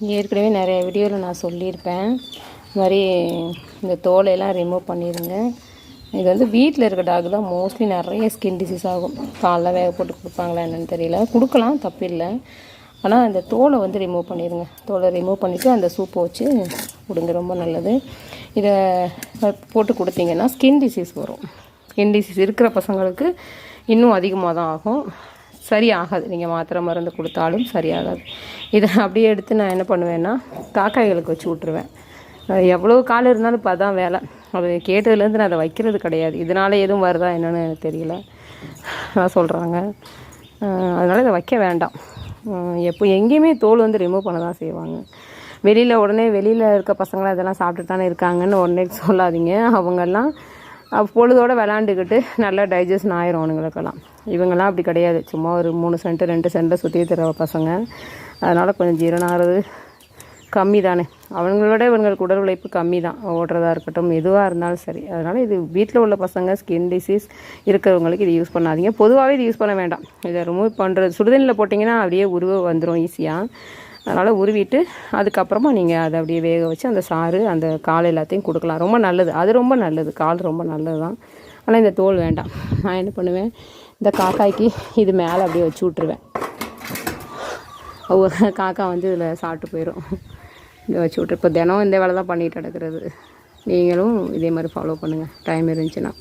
ஏற்கனவே நிறைய வீடியோவில் நான் சொல்லியிருப்பேன். இது மாதிரி இந்த தோலையெல்லாம் ரிமூவ் பண்ணிடுங்க. இது வந்து வீட்டில் இருக்க டாக் தான் மோஸ்ட்லி நிறைய ஸ்கின் டிசீஸ் ஆகும். காலைல வேக போட்டு கொடுப்பாங்களா என்னென்னு தெரியல, கொடுக்கலாம் தப்பில்லை. ஆனால் இந்த தோலை வந்து ரிமூவ் பண்ணிடுங்க. தோலை ரிமூவ் பண்ணிவிட்டு அந்த சூப்பை வச்சு கொடுங்க, ரொம்ப நல்லது. இதை போட்டு கொடுத்தீங்கன்னா ஸ்கின் டிசீஸ் வரும். ஸ்கின் டிசீஸ் இருக்கிற பசங்களுக்கு இன்னும் அதிகமாக தான் ஆகும், சரியாகாது. நீங்கள் மாத்திரை மருந்து கொடுத்தாலும் சரியாகாது. இதை அப்படியே எடுத்து நான் என்ன பண்ணுவேன்னா காக்காய்களுக்கு வச்சு விட்ருவேன். எவ்வளோ கால் இருந்தாலும் இப்போ அதான் வேலை. அது கேட்டதுலேருந்து நான் அதை வைக்கிறது கிடையாது. இதனால் எதுவும் வருதா என்னென்னு எனக்கு தெரியல, நான் சொல்கிறாங்க. அதனால் இதை வைக்க வேண்டாம். எப்போ எங்கேயுமே தோல் வந்து ரிமூவ் பண்ண தான் செய்வாங்க. வெளியில் இருக்க பசங்களாம் இதெல்லாம் சாப்பிட்டு தானே இருக்காங்கன்னு உடனே சொல்லாதீங்க. அவங்கெல்லாம் பொழுதோடு விளாண்டுக்கிட்டு நல்லா டைஜஷன் ஆயிரும் அவனுங்களுக்கெல்லாம். இவங்கெல்லாம் அப்படி கிடையாது. சும்மா ஒரு 3 சென்ட் 2 சென்ட்டில் சுற்றி தர பசங்க. அதனால் கொஞ்சம் ஜீரணம் ஆகிறது கம்மி தானே. அவங்களோட இவங்களுக்கு உடல் உழைப்பு கம்மி தான், ஓடுறதா இருக்கட்டும் எதுவாக இருந்தாலும் சரி. அதனால் இது வீட்டில் உள்ள பசங்க ஸ்கின் டிசீஸ் இருக்கிறவங்களுக்கு இது யூஸ் பண்ணாதீங்க. பொதுவாகவே இது யூஸ் பண்ண வேண்டாம். இதை ரிமூவ் பண்ணுறது சுடுதண்ணியில் போட்டிங்கன்னா அப்படியே உருவ வந்துடும் ஈஸியாக. அதனால் உருவிட்டு அதுக்கப்புறமா நீங்கள் அதை அப்படியே வேக வச்சு அந்த சாறு அந்த கால் எல்லாத்தையும் கொடுக்கலாம். ரொம்ப நல்லது, அது ரொம்ப நல்லது. கால் ரொம்ப நல்லது தான். ஆனால் இந்த தோல் வேண்டாம். நான் என்ன பண்ணுவேன், இந்த காக்காய்க்கு இது மேலே அப்படியே வச்சு விட்ருவேன். ஒவ்வொரு காக்கா வந்து இதில் சாப்பிட்டு போயிடும். இதை வச்சு விட்டு இப்போ தினம் இந்த வேலை தான் பண்ணிகிட்டு கிடக்கிறது. நீங்களும் இதே மாதிரி ஃபாலோ பண்ணுங்கள் டைம் இருந்துச்சுன்னா.